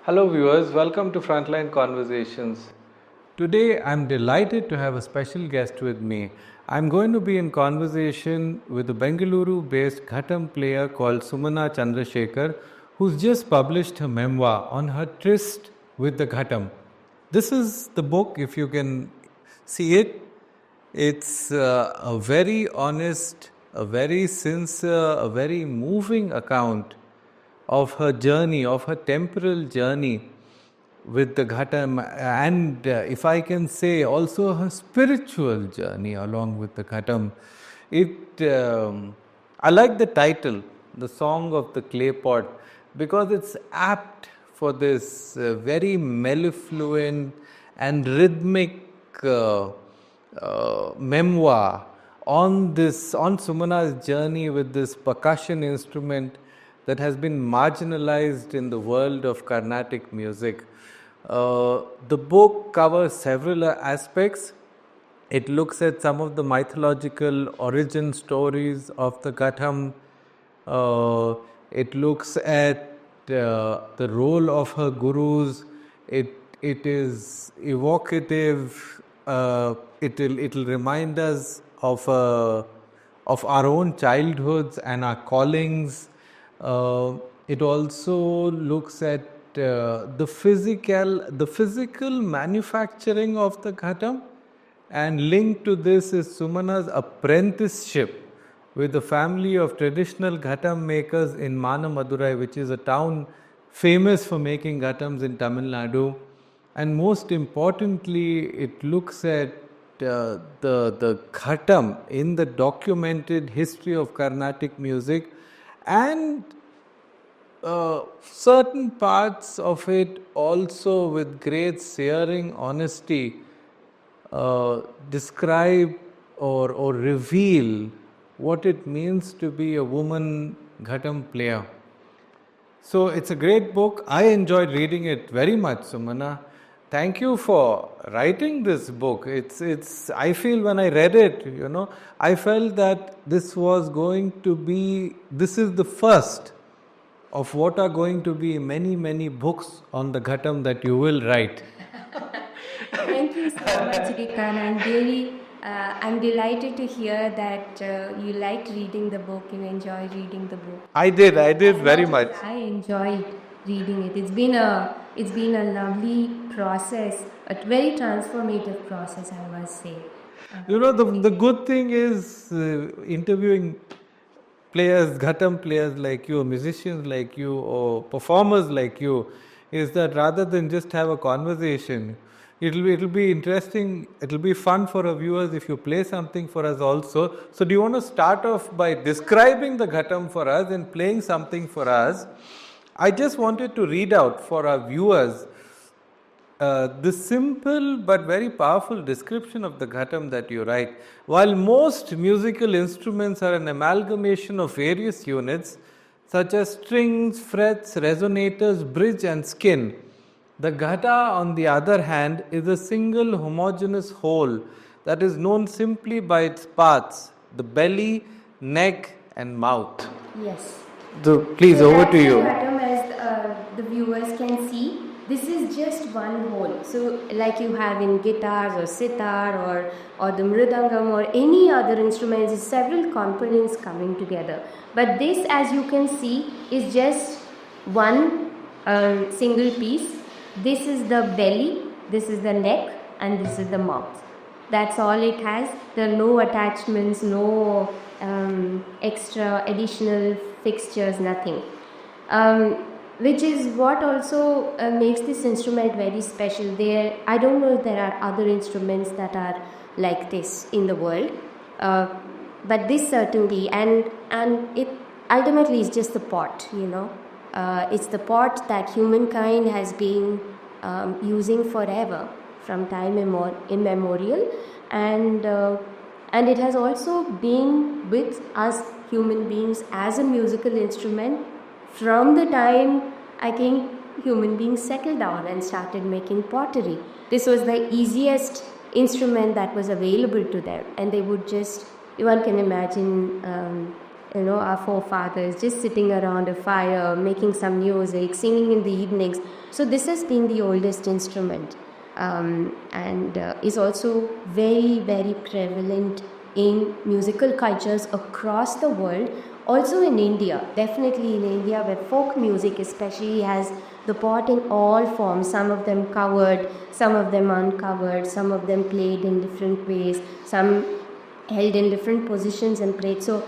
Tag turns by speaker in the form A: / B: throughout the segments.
A: Hello viewers, welcome to Frontline Conversations. Today I'm delighted to have a special guest with me. I'm going to be in conversation with a Bengaluru-based Ghatam player called Sumana Chandrashekar, who's just published her memoir on her tryst with the Ghatam. This is the book, if you can see it. It's a very honest, a very sincere, a very moving account of her journey, of her temporal journey with the Ghatam, and if I can say, also her spiritual journey along with the Ghatam. I like the title, The Song of the Clay Pot, because it's apt for this very mellifluent and rhythmic memoir on Sumana's journey with this percussion instrument that has been marginalized in the world of Carnatic music. The book covers several aspects. It looks at some of the mythological origin stories of the Ghatam. It looks at the role of her gurus. It is evocative. It'll remind us of our own childhoods and our callings. It also looks at the physical manufacturing of the Ghatam, and linked to this is Sumana's apprenticeship with a family of traditional Ghatam makers in Manamadurai, which is a town famous for making Ghatams in Tamil Nadu. And most importantly, it looks at the Ghatam in the documented history of Carnatic music, and certain parts of it also with great searing honesty describe or reveal what it means to be a woman Ghatam player. So it's a great book. I enjoyed reading it very much, Sumana. Thank you for writing this book. I feel when I read it, I felt that this is the first of what are going to be many, many books on the Ghatam that you will write.
B: Thank you so much, Rikan. I'm delighted to hear that you liked reading the book, you enjoy reading the book.
A: I did very much.
B: I enjoyed reading it. It's been a lovely process, a very transformative process, I must say.
A: The good thing is interviewing players, Ghatam players like you, musicians like you, or performers like you, is that rather than just have a conversation, it'll be interesting, it'll be fun for our viewers if you play something for us also. So do you want to start off by describing the Ghatam for us and playing something for us? I just wanted to read out for our viewers the simple but very powerful description of the Ghatam that you write. While most musical instruments are an amalgamation of various units such as strings, frets, resonators, bridge and skin, the Ghata, on the other hand, is a single homogeneous whole that is known simply by its parts, the belly, neck and mouth.
B: Yes.
A: Please, so over to you.
B: Ghatam, as the viewers can see, this is just one whole. So like you have in guitars or sitar or the mridangam or any other instruments, several components coming together. But this, as you can see, is just one single piece. This is the belly, this is the neck and this is the mouth. That's all it has. There are no attachments, no extra additional fixtures, nothing. Which is what also makes this instrument very special. I don't know if there are other instruments that are like this in the world, but this certainly, and it ultimately is just the pot, it's the pot that humankind has been using forever, from time immemorial, and it has also been with us human beings as a musical instrument from the time I think human beings settled down and started making pottery. This was the easiest instrument that was available to them, and they would just, one can imagine our forefathers, just sitting around a fire, making some music, singing in the evenings. So this has been the oldest instrument, and is also very, very prevalent in musical cultures across the world. Also in India, definitely in India, where folk music especially has the pot in all forms, some of them covered, some of them uncovered, some of them played in different ways, some held in different positions and played. So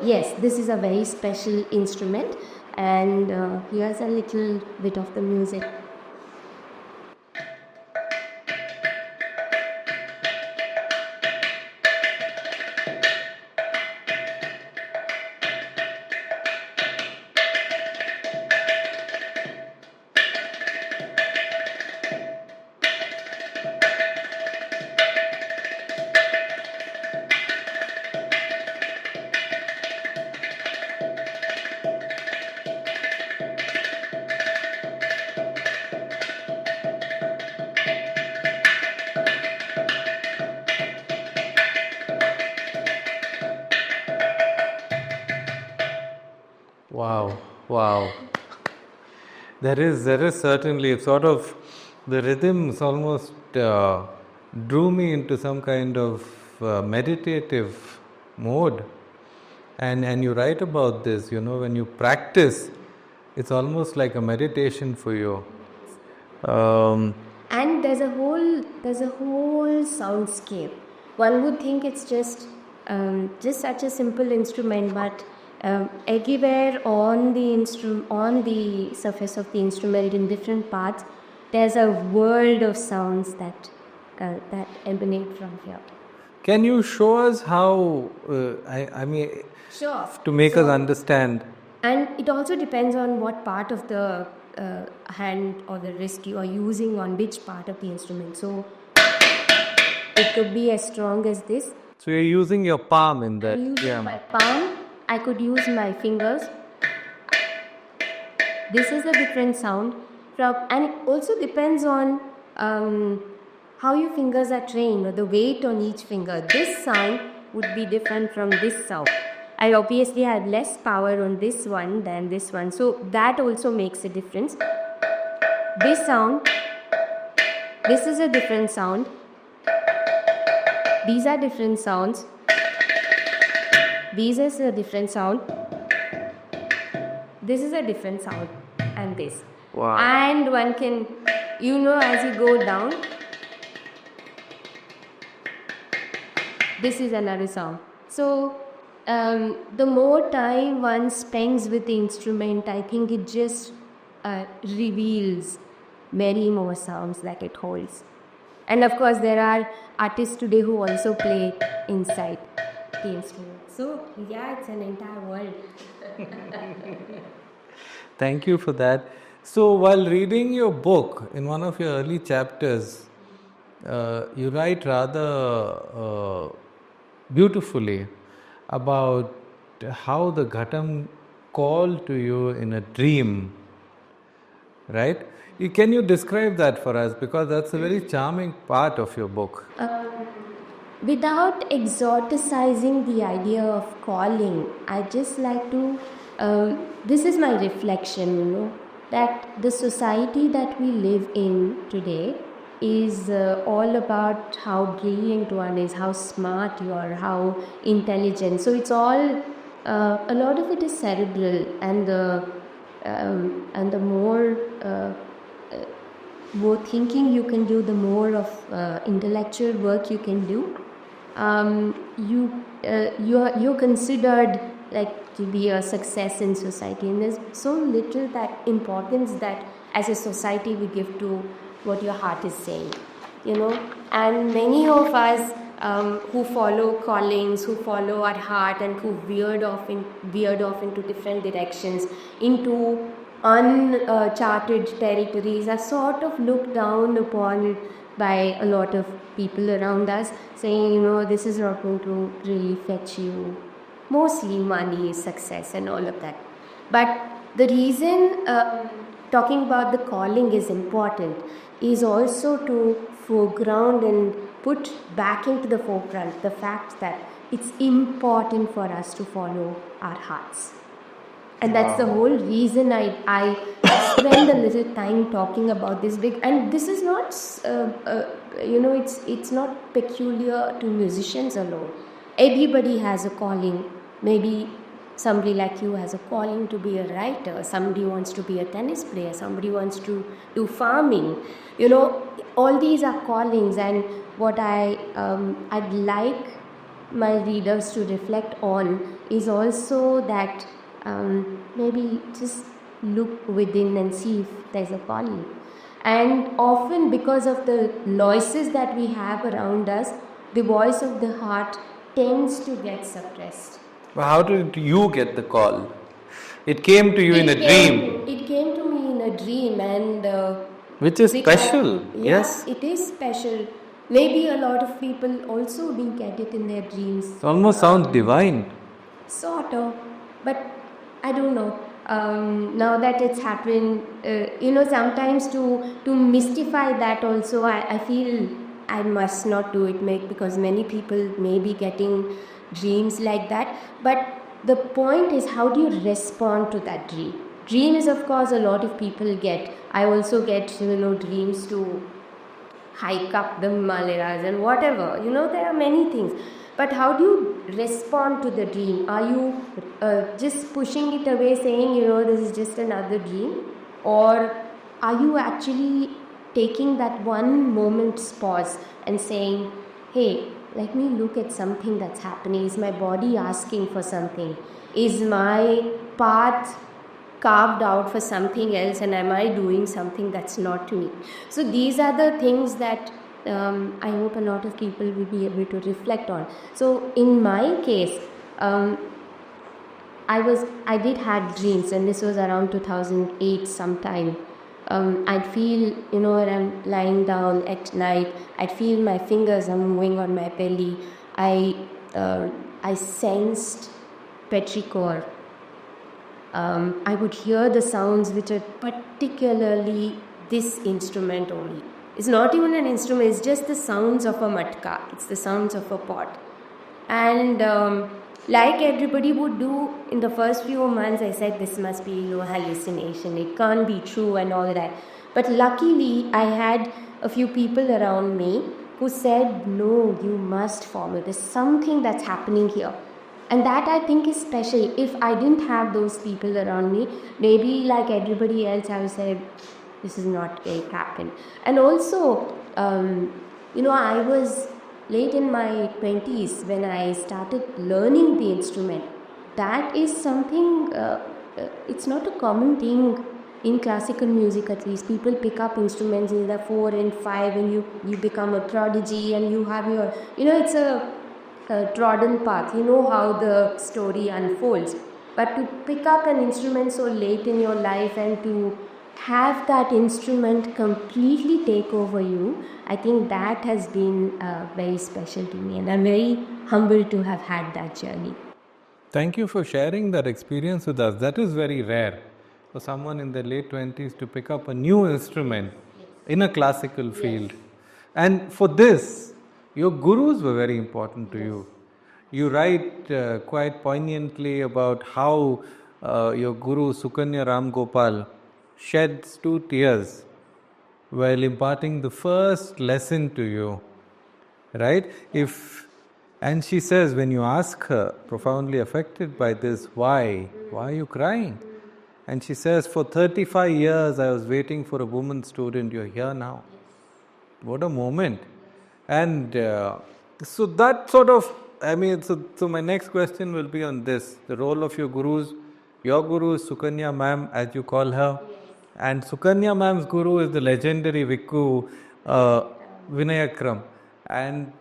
B: yes, this is a very special instrument, and here's a little bit of the music.
A: Wow. There is certainly sort of, the rhythms almost drew me into some kind of meditative mode. And you write about this, when you practice, it's almost like a meditation for you.
B: And there's a whole soundscape. One would think it's just such a simple instrument, but everywhere on the surface of the instrument, in different parts, there's a world of sounds that emanate from here.
A: Can you show us how?
B: Sure.
A: To make us understand.
B: And it also depends on what part of the hand or the wrist you are using on which part of the instrument. So it could be as strong as this.
A: So you're using your palm in that.
B: I'm using my palm. I could use my fingers. This is a different sound. And it also depends on how your fingers are trained, or the weight on each finger. This sound would be different from this sound. I obviously had less power on this one than this one, so that also makes a difference. This sound, this is a different sound. These are different sounds. This is a different sound. This is a different sound, and this.
A: Wow.
B: And one can, as you go down, this is another sound. So the more time one spends with the instrument, I think it just reveals many more sounds that it holds. And of course, there are artists today who also play inside the instrument. So yeah, it's an entire world.
A: Thank you for that. So while reading your book, in one of your early chapters, you write rather beautifully about how the Ghatam called to you in a dream, right? Can you describe that for us? Because that's a very charming part of your book.
B: Without exoticizing the idea of calling, I just like to, this is my reflection, that the society that we live in today is all about how brilliant one is, how smart you are, how intelligent. So it's all, a lot of it is cerebral, and the more thinking you can do, the more of intellectual work you can do. You're considered like to be a success in society, and there's so little that importance that as a society we give to what your heart is saying, and many of us who follow callings, who follow our heart, and who veered off into different directions, into uncharted territories, are sort of looked down upon by a lot of people around us, saying, this is not going to really fetch you mostly money, success, and all of that. But the reason talking about the calling is important is also to foreground and put back into the forefront the fact that it's important for us to follow our hearts. And that's the whole reason I spend a little time talking about this big. And this is not, it's not peculiar to musicians alone. Everybody has a calling. Maybe somebody like you has a calling to be a writer. Somebody wants to be a tennis player. Somebody wants to do farming. All these are callings. And what I'd like my readers to reflect on is also that maybe just look within and see if there's a calling. And often, because of the noises that we have around us, the voice of the heart tends to get suppressed.
A: Well, how did you get the call? It came to you in a dream.
B: It came to me in a dream, and
A: which is special. Yes,
B: it is special. Maybe a lot of people also do get it in their dreams.
A: It almost sounds divine.
B: Sort of, but I don't know. Now that it's happened, sometimes to mystify that also, I feel I must not do it, because many people may be getting dreams like that. But the point is, how do you respond to that dream? Dreams, of course, a lot of people get. I also get, dreams to hike up the Himalayas and whatever. There are many things. But how do you respond to the dream? Are you just pushing it away, saying, this is just another dream? Or are you actually taking that one moment's pause and saying, hey, let me look at something that's happening. Is my body asking for something? Is my path carved out for something else, and am I doing something that's not me? So these are the things that I hope a lot of people will be able to reflect on. So in my case, I did have dreams, and this was around 2008 sometime. I'd feel, when I'm lying down at night, I'd feel my fingers are moving on my belly. I sensed petrichor. I would hear the sounds which are particularly this instrument only. It's not even an instrument, it's just the sounds of a matka. It's the sounds of a pot. And like everybody would do in the first few months, I said this must be hallucination. It can't be true and all that. But luckily, I had a few people around me who said, no, you must follow. There's something that's happening here. And that I think is special. If I didn't have those people around me, maybe like everybody else, I would say, this is not going to happen. And also, I was late in my 20s when I started learning the instrument. That is something, it's not a common thing in classical music, at least. People pick up instruments in the 4 and 5 and you become a prodigy and you have your, it's a trodden path. You know how the story unfolds. But to pick up an instrument so late in your life and to have that instrument completely take over you, I think that has been very special to me, and I'm very humbled to have had that journey.
A: Thank you for sharing that experience with us. That is very rare for someone in their late 20s to pick up a new instrument in a classical field. And for this, your gurus were very important to you. You write quite poignantly about how your guru Sukanya Ramgopal sheds 2 tears while imparting the first lesson to you, right? And she says, when you ask her, profoundly affected by this, why are you crying? And she says, for 35 years I was waiting for a woman student, you're here now. What a moment. And so that sort of, so my next question will be on this, the role of your gurus. Your guru is Sukanya ma'am, as you call her. And Sukanya ma'am's guru is the legendary Vikku Vinayakram. And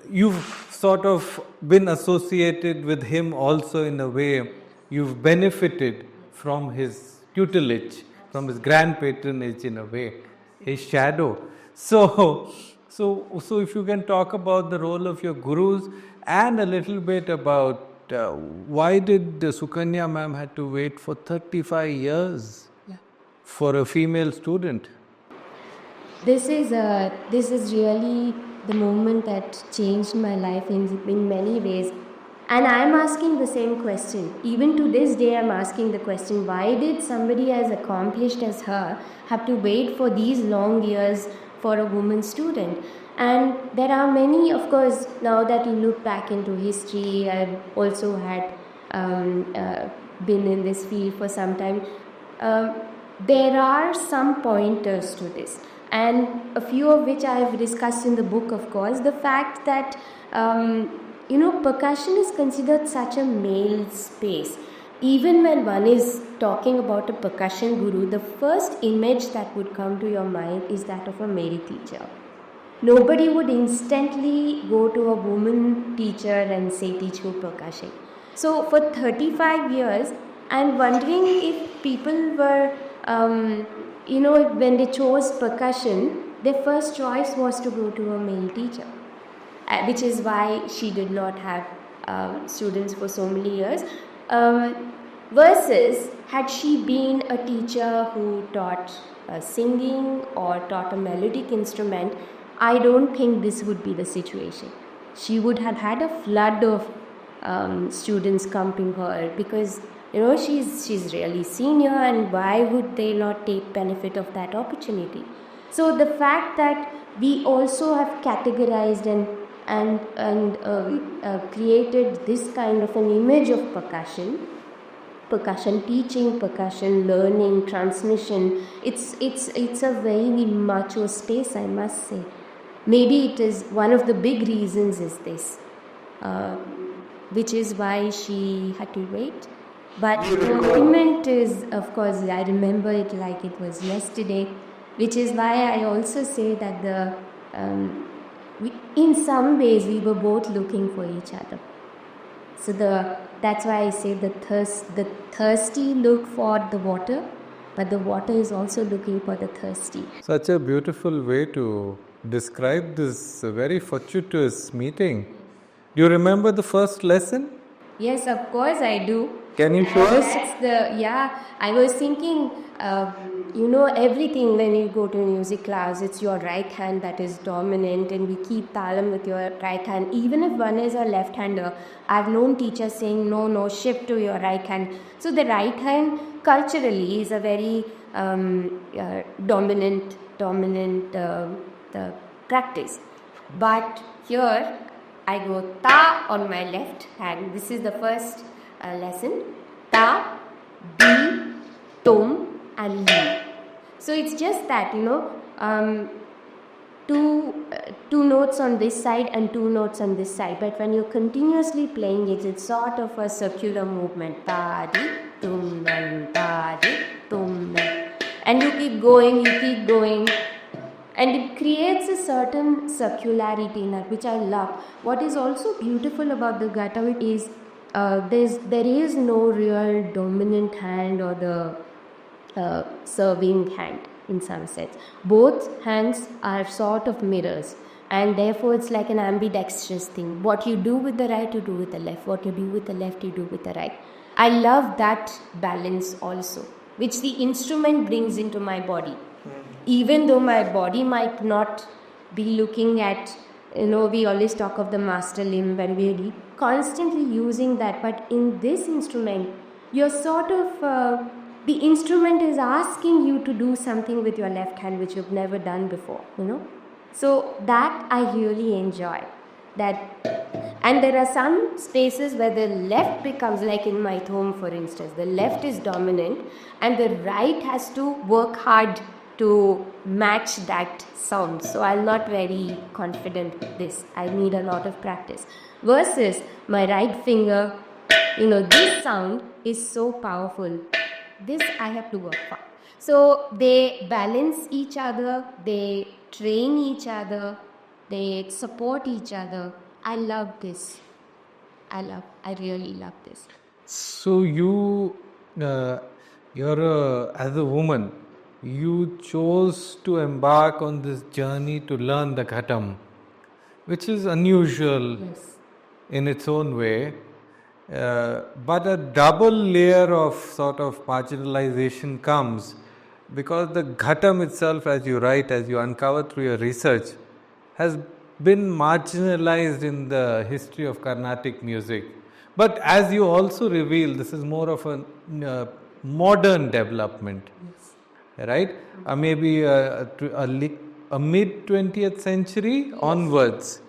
A: you've sort of been associated with him also in a way. You've benefited from his tutelage, from his grand patronage in a way, his shadow. So if you can talk about the role of your gurus and a little bit about why did Sukanya ma'am had to wait for 35 years for a female student?
B: This is really the moment that changed my life in many ways. And I'm asking the same question. Even to this day, I'm asking the question, why did somebody as accomplished as her have to wait for these long years for a woman student? And there are many, of course, now that you look back into history, I've also had been in this field for some time. There are some pointers to this, and a few of which I have discussed in the book, of course. The fact that percussion is considered such a male space. Even when one is talking about a percussion guru, the first image that would come to your mind is that of a male teacher. Nobody would instantly go to a woman teacher and say, teach me percussion. So for 35 years, I'm wondering if people were, when they chose percussion, their first choice was to go to a male teacher, which is why she did not have students for so many years. Versus, had she been a teacher who taught singing or taught a melodic instrument, I don't think this would be the situation. She would have had a flood of students coming her, because she's really senior, and why would they not take benefit of that opportunity? So the fact that we also have categorized and created this kind of an image of percussion teaching, percussion learning, transmission, it's a very macho space, I must say. Maybe it is one of the big reasons is this, which is why she had to wait. But the moment is, of course, I remember it like it was yesterday, which is why I also say that in some ways we were both looking for each other. So that's why I say the thirsty look for the water, but the water is also looking for the thirsty.
A: Such a beautiful way to describe this very fortuitous meeting. Do you remember the first lesson?
B: Yes, of course I do.
A: Can you show us?
B: I was thinking, everything when you go to music class, it's your right hand that is dominant, and we keep talam with your right hand. Even if one is a left-hander, I've known teachers saying, no, shift to your right hand. So the right hand culturally is a very dominant practice. But here, I go ta on my left hand. This is the first lesson. Ta, di, tom, and li. So it's just that, two notes on this side and two notes on this side. But when you're continuously playing it, it's sort of a circular movement. Ta, di, tum, nan, ta, di, tum, nan. And you keep going. And it creates a certain circularity in that, which I love. What is also beautiful about the Ghatam is there is no real dominant hand or the serving hand in some sense. Both hands are sort of mirrors, and therefore it's like an ambidextrous thing. What you do with the right, you do with the left. What you do with the left, you do with the right. I love that balance also, which the instrument brings into my body. Even though my body might not be looking at, we always talk of the master limb when we're constantly using that. But in this instrument, you're sort of, the instrument is asking you to do something with your left hand which you've never done before, So that I really enjoy. And there are some spaces where the left becomes, like in my thome for instance, the left is dominant and the right has to work hard to match that sound. So I'm not very confident with this. I need a lot of practice. Versus my right finger, this sound is so powerful. This I have to work for. So they balance each other, they train each other, they support each other. I love this. I really love this.
A: So you're as a woman, you chose to embark on this journey to learn the Ghatam, which is unusual in its own way, but a double layer of sort of marginalization comes because the Ghatam itself, as you write, as you uncover through your research, has been marginalized in the history of Carnatic music. But as you also reveal, this is more of a modern development, right? Maybe a mid 20th century onwards.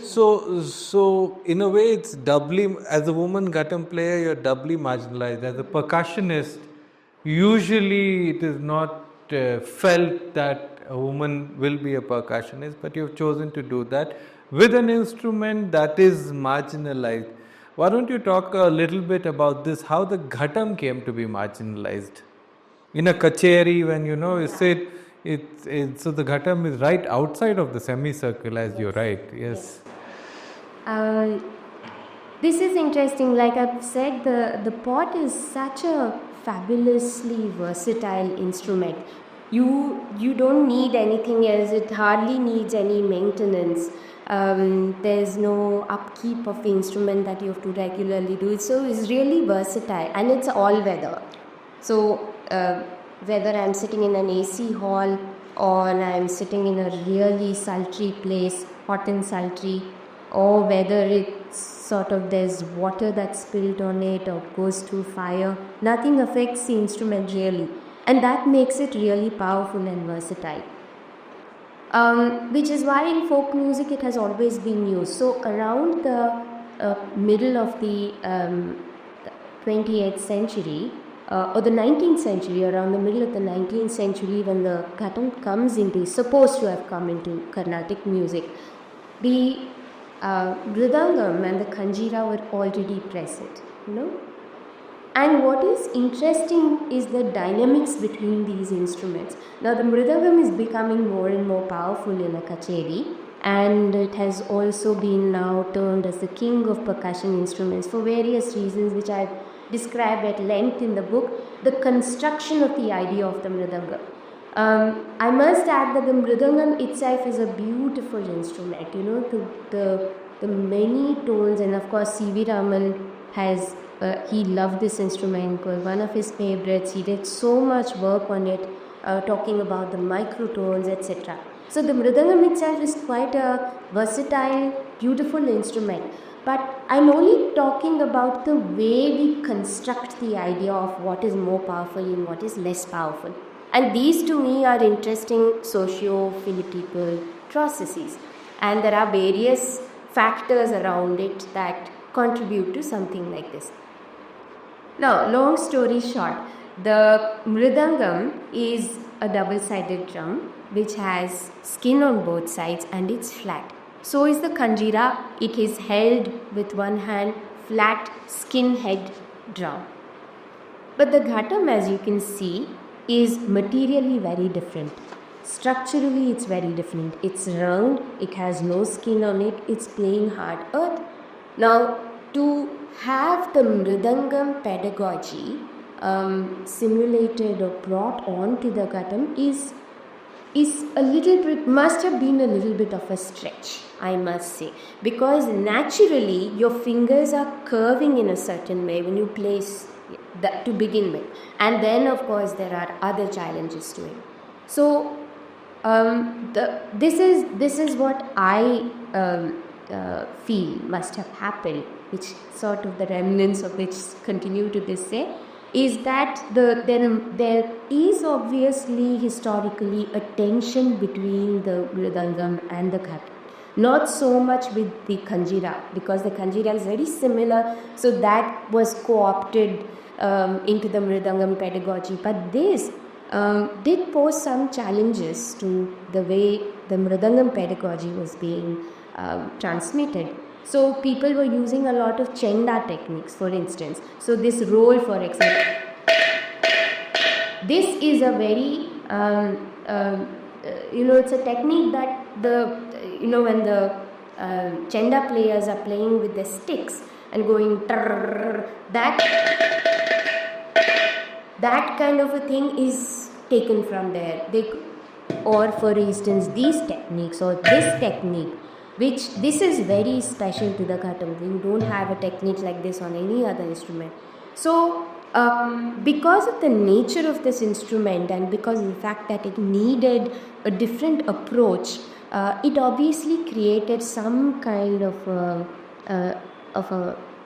A: So in a way, it's doubly, as a woman Ghatam player, you're doubly marginalized. As a percussionist, usually it is not felt that a woman will be a percussionist, but you've chosen to do that with an instrument that is marginalized. Why don't you talk a little bit about this, how the Ghatam came to be marginalized? In a kacheri, when you sit, so the Ghatam is right outside of the semicircle, as you're right. Yes.
B: This is interesting. Like I've said, the pot is such a fabulously versatile instrument. You don't need anything else. It hardly needs any maintenance. There's no upkeep of the instrument that you have to regularly do. So it's really versatile, and it's all weather. So whether I'm sitting in an AC hall or I'm sitting in a really sultry place, hot and sultry, or whether it's sort of there's water that's spilled on it or goes through fire, nothing affects the instrument really. And that makes it really powerful and versatile. Which is why in folk music it has always been used. So around the middle of the 20th century, or the 19th century, around the middle of the 19th century, when the Ghatam is supposed to have come into Carnatic music, the Mridangam and the Kanjira were already present, And what is interesting is the dynamics between these instruments. Now the Mridangam is becoming more and more powerful in a kacheri, and it has also been now termed as the king of percussion instruments for various reasons which I've described at length in the book. The construction of the idea of the Mridangam. I must add that the Mridangam itself is a beautiful instrument, the many tones, and of course C.V. Raman has he loved this instrument, it was one of his favorites. He did so much work on it, talking about the microtones, etc. So the Mridangam itself is quite a versatile, beautiful instrument. But I'm only talking about the way we construct the idea of what is more powerful and what is less powerful. And these to me are interesting socio-philosophical processes. And there are various factors around it that contribute to something like this. Now, long story short, the Mridangam is a double-sided drum which has skin on both sides and it's flat. So is the Kanjira. It is held with one hand, flat skin head drum. But the Ghatam, as you can see, is materially very different. Structurally, it's very different. It's round, it has no skin on it, it's playing hard earth. Now, to have the Mridangam pedagogy simulated or brought on to the Ghatam is a little bit, must have been a little bit of a stretch, I must say, because naturally your fingers are curving in a certain way when you place that to begin with, and then of course there are other challenges to it. So this is what I feel must have happened, which sort of the remnants of which continue to this day, is that there is obviously historically a tension between the Mridangam and the Ghatam. Not so much with the Kanjira, because the Kanjira is very similar, so that was co-opted into the Mridangam pedagogy. But this did pose some challenges to the way the Mridangam pedagogy was being transmitted. So people were using a lot of chenda techniques, for instance. So this roll, for example, this is a very, it's a technique that when the chenda players are playing with the sticks and going trrr, that kind of a thing is taken from there. Or for instance, these techniques or this technique, which this is very special to the Ghatam. You don't have a technique like this on any other instrument. So because of the nature of this instrument and because of the fact that it needed a different approach, it obviously created some kind of a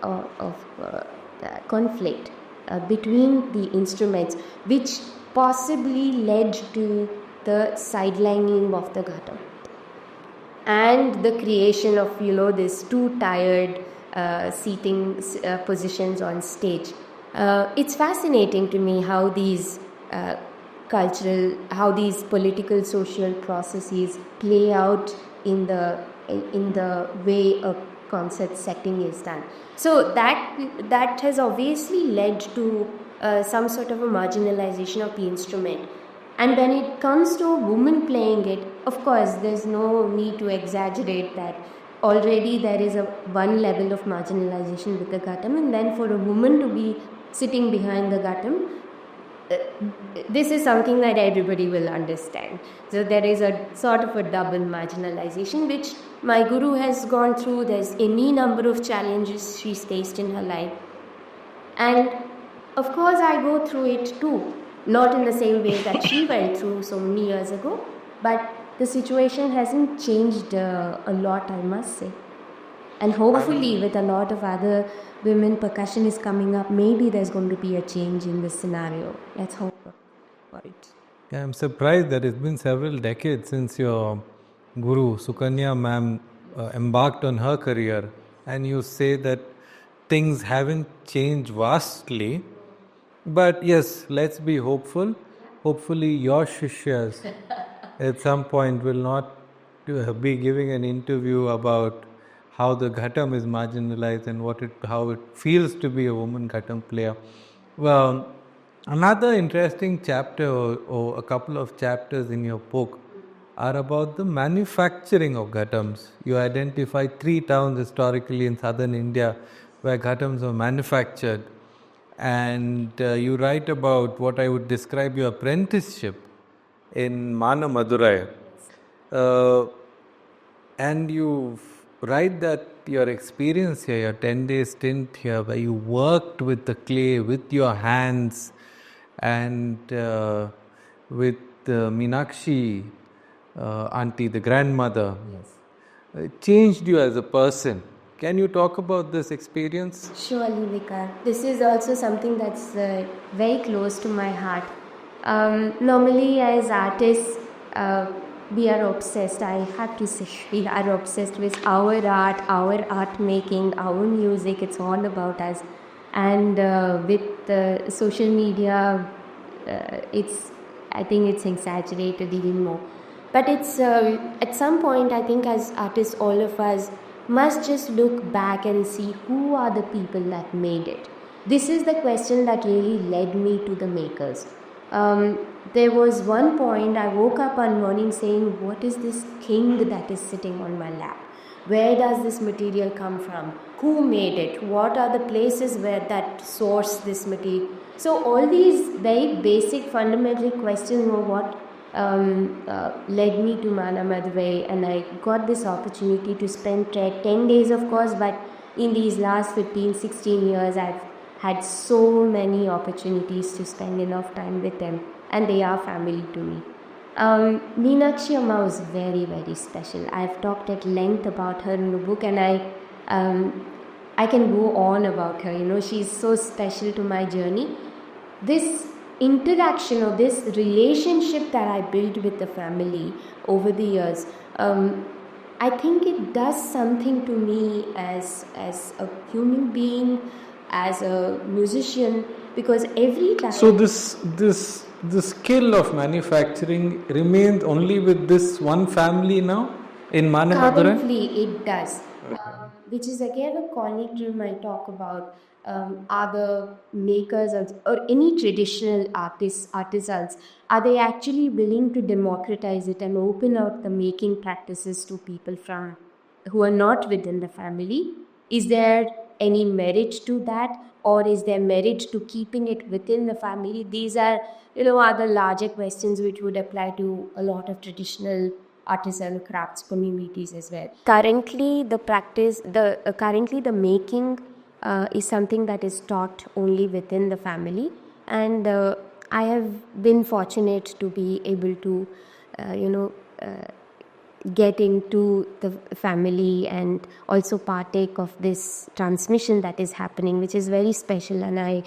B: the conflict between the instruments, which possibly led to the sidelining of the Ghatam and the creation of this two tired seating positions on stage. It's fascinating to me how these how these political social processes play out in the way a concert setting is done. So that has obviously led to some sort of a marginalization of the instrument. And when it comes to a woman playing it, of course, there's no need to exaggerate that. Already there is one level of marginalization with the Ghatam, and then for a woman to be sitting behind the Ghatam, this is something that everybody will understand. So there is a sort of a double marginalization, which my guru has gone through. There's any number of challenges she's faced in her life. And of course, I go through it too. Not in the same way that she went through so many years ago, but the situation hasn't changed a lot, I must say. And hopefully, with a lot of other women percussionists coming up, maybe there's going to be a change in this scenario. Let's hope for it.
A: Yeah, I'm surprised that it's been several decades since your guru, Sukanya ma'am, embarked on her career, and you say that things haven't changed vastly. But yes, let's be hopeful. Hopefully your Shishyas at some point will not be giving an interview about how the Ghatam is marginalized and how it feels to be a woman Ghatam player. Well, another interesting chapter or a couple of chapters in your book are about the manufacturing of Ghatams. You identify 3 towns historically in southern India where Ghatams were manufactured. And you write about what I would describe your apprenticeship in Manamadurai. And you write that your experience here, your 10-day stint here, where you worked with the clay, with your hands, and with Meenakshi, auntie, the grandmother, changed you as a person. Can you talk about this experience?
B: Surely, Vikar. This is also something that's very close to my heart. Normally, as artists, we are obsessed. I have to say, we are obsessed with our art making, our music. It's all about us. And with social media, I think it's exaggerated even more. But it's at some point, I think, as artists, all of us must just look back and see who are the people that made it. This is the question that really led me to the makers. There was one point I woke up one morning saying, what is this king that is sitting on my lap? Where does this material come from? Who made it? What are the places where that source this material? So all these very basic fundamental questions were what led me to Manamadurai, and I got this opportunity to spend 10 days, of course, but in these last 15-16 years I've had so many opportunities to spend enough time with them, and they are family to me. Meenakshi Amma was very, very special. I've talked at length about her in the book, and I can go on about her. She's so special to my journey. This interaction or this relationship that I built with the family over the years, I think it does something to me as a human being, as a musician, because every time.
A: So the skill of manufacturing remains only with this one family now in Manamadurai?
B: Currently it does, which is again a conundrum I talk about. Other makers or any traditional artisans, are they actually willing to democratize it and open out the making practices to people who are not within the family? Is there any merit to that, or is there merit to keeping it within the family? These are other larger questions which would apply to a lot of traditional artisanal crafts communities as well. Currently the making is something that is taught only within the family, and I have been fortunate to be able to get into the family and also partake of this transmission that is happening, which is very special, and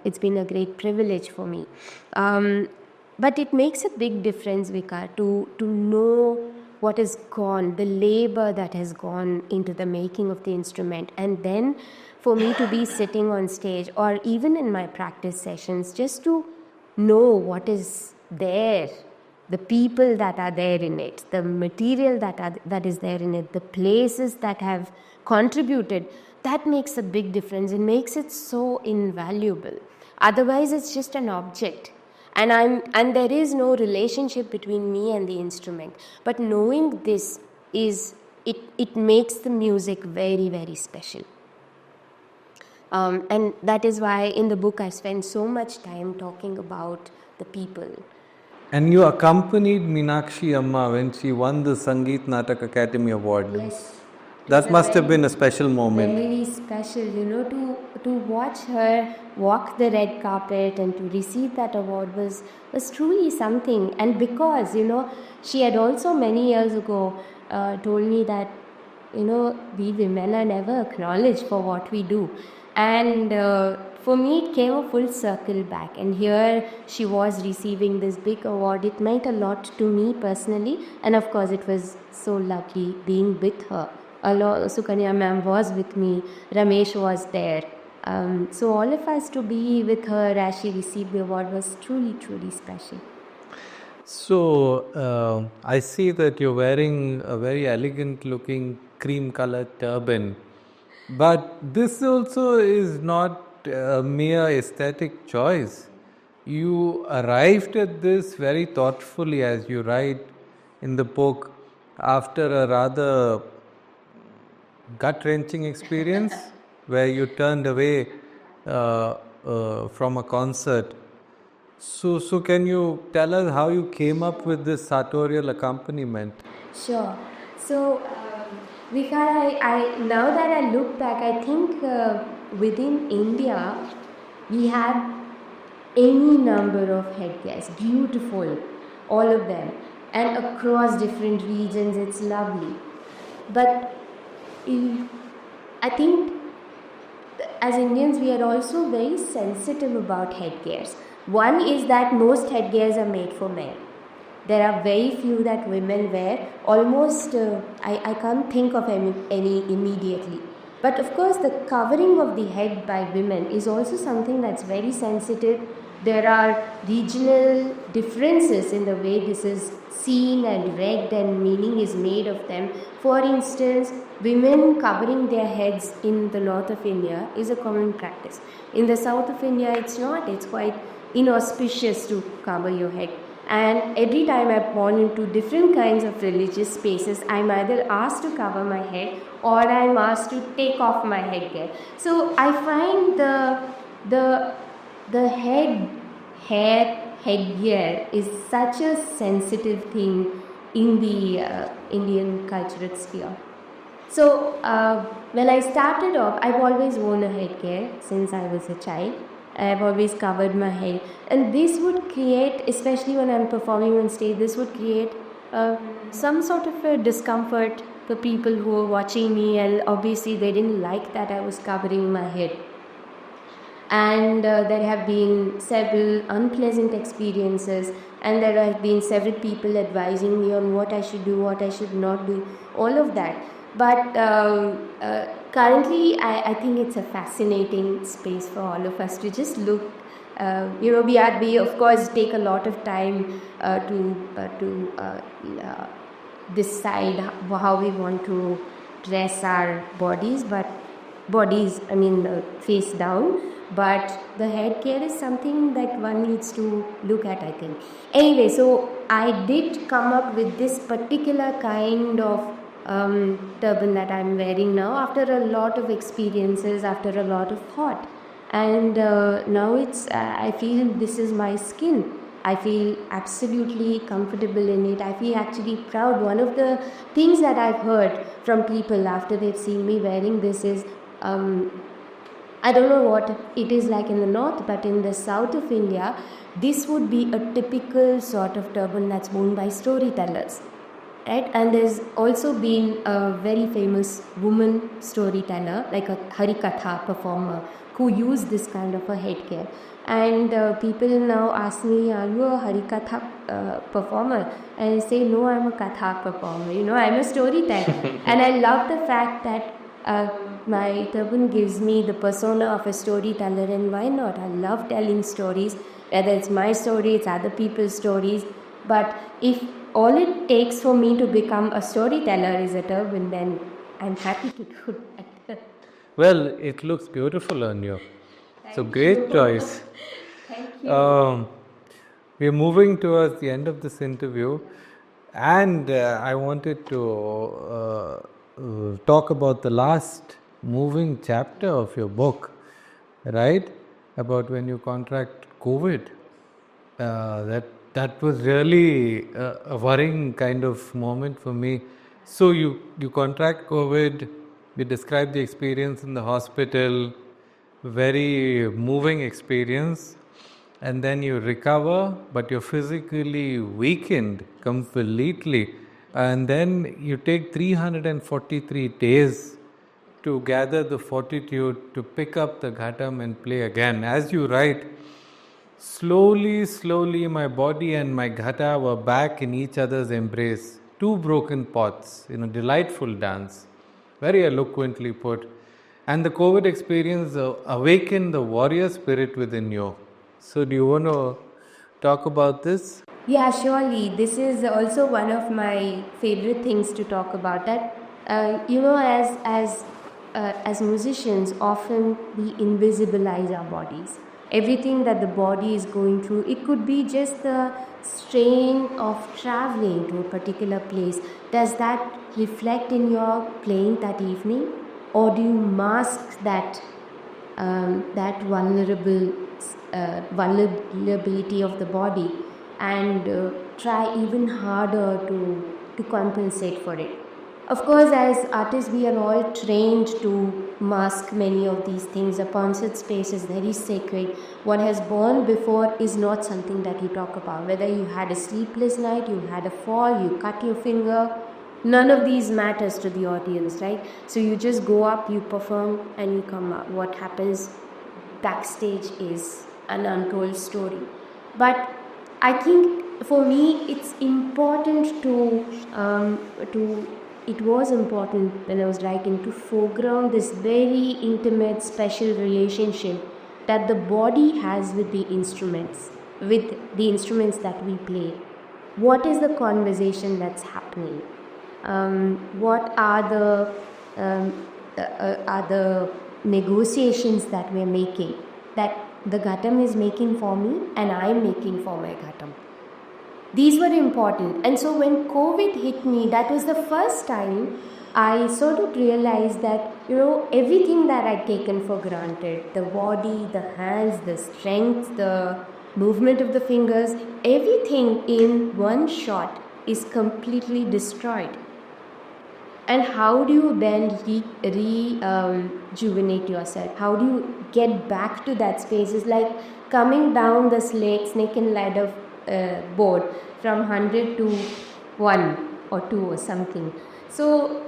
B: it's been a great privilege for me. But it makes a big difference, Vika, to know what has gone, the labor that has gone into the making of the instrument, and then for me to be sitting on stage or even in my practice sessions, just to know what is there, the people that are there in it, the material that is there in it, the places that have contributed, that makes a big difference. It makes it so invaluable. Otherwise, it's just an object. And there is no relationship between me and the instrument. But knowing this it makes the music very, very special. And that is why in the book I spend so much time talking about the people.
A: And you accompanied Meenakshi Amma when she won the Sangeet Natak Academy Award.
B: Yes.
A: That must have been a special moment.
B: Very special, to watch her walk the red carpet and to receive that award was truly something. And because, she had also many years ago told me that, we women are never acknowledged for what we do. And for me, it came a full circle back. And here she was receiving this big award. It meant a lot to me personally. And of course, it was so lovely being with her. Sukanya ma'am was with me. Ramesh was there. So all of us to be with her as she received the award was truly, truly special.
A: So I see that you're wearing a very elegant looking cream colored turban. But this also is not a mere aesthetic choice. You arrived at this very thoughtfully, as you write in the book, after a rather gut-wrenching experience where you turned away from a concert. So can you tell us how you came up with this sartorial accompaniment?
B: Sure. So, Vika, I now that I look back, I think within India, we have any number of headgears, beautiful, all of them, and across different regions, it's lovely. But I think as Indians, we are also very sensitive about headgears. One is that most headgears are made for men. There are very few that women wear. Almost, I can't think of any immediately. But of course, the covering of the head by women is also something that's very sensitive. There are regional differences in the way this is seen and read and meaning is made of them. For instance, women covering their heads in the north of India is a common practice. In the south of India, it's not. It's quite inauspicious to cover your head. And every time I've gone into different kinds of religious spaces, I'm either asked to cover my head or I'm asked to take off my headgear. So I find the headgear is such a sensitive thing in the Indian cultural sphere. So when I started off, I've always worn a headgear since I was a child. I've always covered my head, and this would create, especially when I'm performing on stage, this would create some sort of a discomfort for people who were watching me, and obviously they didn't like that I was covering my head. And there have been several unpleasant experiences, and there have been several people advising me on what I should do, what I should not do, all of that. But currently, I think it's a fascinating space for all of us to just look. We of course take a lot of time to decide how we want to dress our bodies, face down. But the headgear is something that one needs to look at, I think. Anyway, so I did come up with this particular kind of turban that I'm wearing now after a lot of experiences, after a lot of thought. And now I feel this is my skin. I feel absolutely comfortable in it. I feel actually proud. One of the things that I've heard from people after they've seen me wearing this is, I don't know what it is like in the north, but in the south of India, this would be a typical sort of turban that's worn by storytellers. right? And there's also been a very famous woman storyteller, like a harikatha performer, who used this kind of a headgear. And people now ask me, are you a harikatha performer? And I say, no, I'm a katha performer. I'm a storyteller. And I love the fact that my turban gives me the persona of a storyteller, and why not? I love telling stories, whether it's my story, it's other people's stories. But if all it takes for me to become a storyteller is a turban, then I'm happy to do that.
A: Well, it looks beautiful on you. So great choice.
B: Thank you.
A: We're moving towards the end of this interview, and I wanted to talk about the last moving chapter of your book, right? About when you contract COVID. That was really a worrying kind of moment for me. So you contract COVID, you describe the experience in the hospital, very moving experience, and then you recover, but you're physically weakened completely. And then you take 343 days to gather the fortitude to pick up the ghatam and play again. As you write, slowly, my body and my ghata were back in each other's embrace. Two broken pots in a delightful dance. Very eloquently put. And the COVID experience awakened the warrior spirit within you. So, do you want to talk about this?
B: Yeah, surely. This is also one of my favorite things to talk about. That as musicians, often we invisibilize our bodies. Everything that the body is going through, it could be just the strain of traveling to a particular place. Does that reflect in your playing that evening, or do you mask that vulnerability of the body and try even harder to compensate for it? Of course, as artists, we are all trained to mask many of these things. A concert space is very sacred. What has gone before is not something that you talk about. Whether you had a sleepless night, you had a fall, you cut your finger, none of these matters to the audience, right? So you just go up, you perform, and you come out. What happens backstage is an untold story. But I think for me, it's important it was important when I was writing to foreground this very intimate, special relationship that the body has with the instruments that we play. What is the conversation that's happening? What are the negotiations that we're making, that the ghatam is making for me and I'm making for my ghatam? These were important. And so when COVID hit me, that was the first time I sort of realized that, everything that I'd taken for granted, the body, the hands, the strength, the movement of the fingers, everything in one shot is completely destroyed. And how do you then rejuvenate yourself? How do you get back to that space? It's like coming down the snake and ladder board from 100 to 1 or 2 or something. So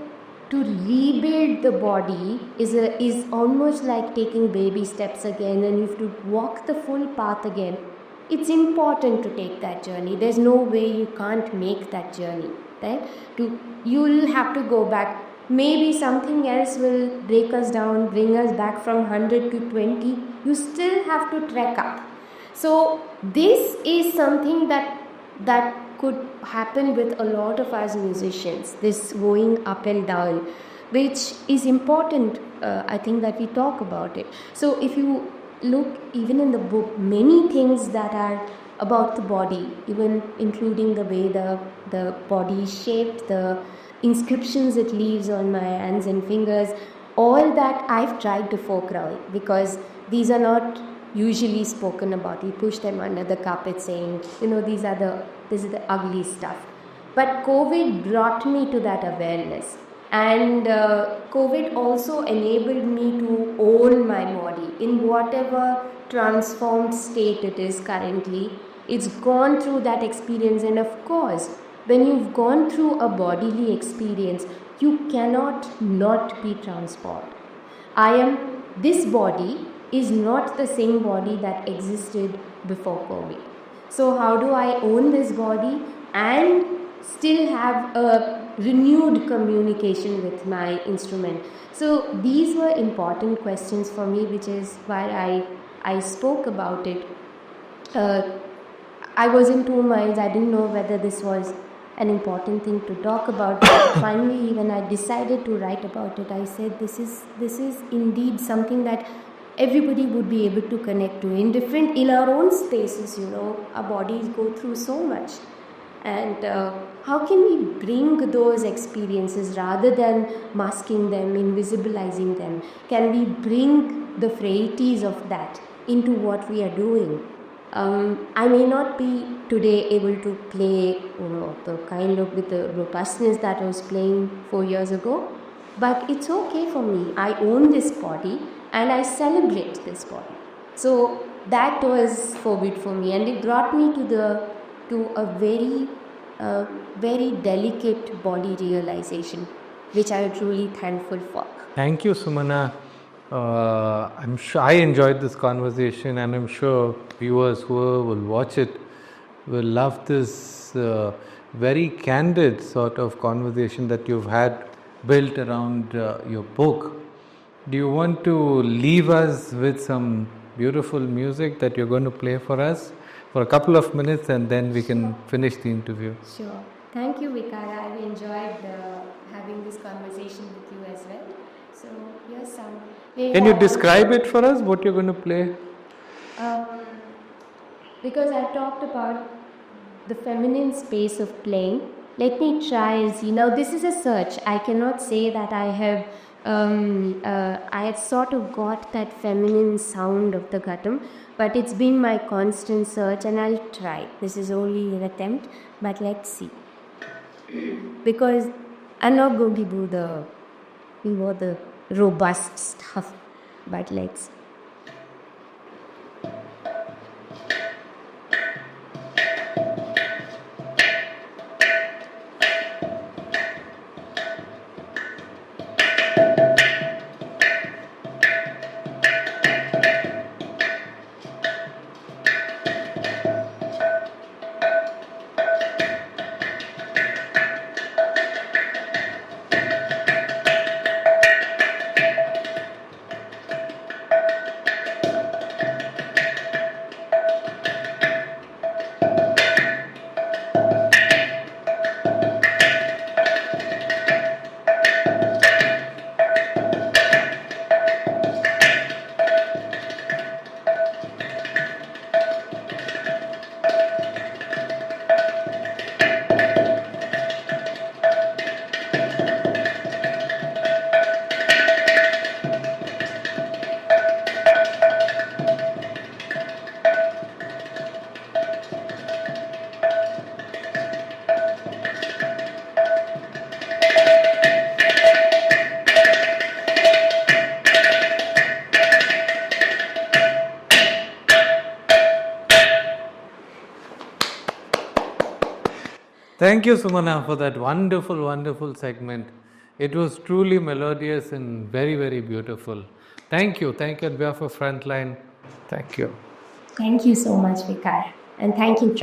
B: to rebuild the body is almost like taking baby steps again, and you have to walk the full path again. It's important to take that journey. There's no way you can't make that journey, right? You'll have to go back. Maybe something else will break us down, bring us back from 100 to 20. You still have to trek up. So this is something that could happen with a lot of us musicians, this going up and down, which is important, I think, that we talk about it. So if you look even in the book, many things that are about the body, even including the way the body is shaped, the inscriptions it leaves on my hands and fingers, all that I've tried to foreground, because these are not usually spoken about. You push them under the carpet saying, this is the ugly stuff. But COVID brought me to that awareness. And COVID also enabled me to own my body in whatever transformed state it is currently. It's gone through that experience, and of course, when you've gone through a bodily experience, you cannot not be transformed. This body is not the same body that existed before COVID. So how do I own this body and still have a renewed communication with my instrument? So these were important questions for me, which is why I spoke about it. I was in two minds. I didn't know whether this was an important thing to talk about. But finally, when I decided to write about it, I said this is indeed something that everybody would be able to connect to in our own spaces. Our bodies go through so much, and how can we bring those experiences rather than masking them, invisibilizing them? Can we bring the frailties of that into what we are doing? I may not be today able to play the kind of with the robustness that I was playing 4 years ago, but it's okay for me. I own this body and I celebrate this body. So that was forbid for me, and it brought me to a very delicate body realization, which I am truly thankful for.
A: Thank you, Sumana. I'm sure I enjoyed this conversation, and I'm sure viewers who will watch it will love this very candid sort of conversation that you've had built around your book. Do you want to leave us with some beautiful music that you're going to play for us for a couple of minutes, and then we can finish the interview?
B: Sure. Thank you, Vikara. I've enjoyed having this conversation with you as well. So here's some.
A: Can you describe it for us, what you're going to play?
B: Because I talked about the feminine space of playing, let me try and see. Now, this is a search. I cannot say that I have I had sort of got that feminine sound of the Ghatam, but it's been my constant search, and I'll try. This is only an attempt, but let's see. Because I'm not going to do the robust stuff, but let's see.
A: Thank you, Sumana, for that wonderful, wonderful segment. It was truly melodious and very, very beautiful. Thank you. Thank you on behalf of Frontline. Thank you.
B: Thank you so much, Vikar. And thank you.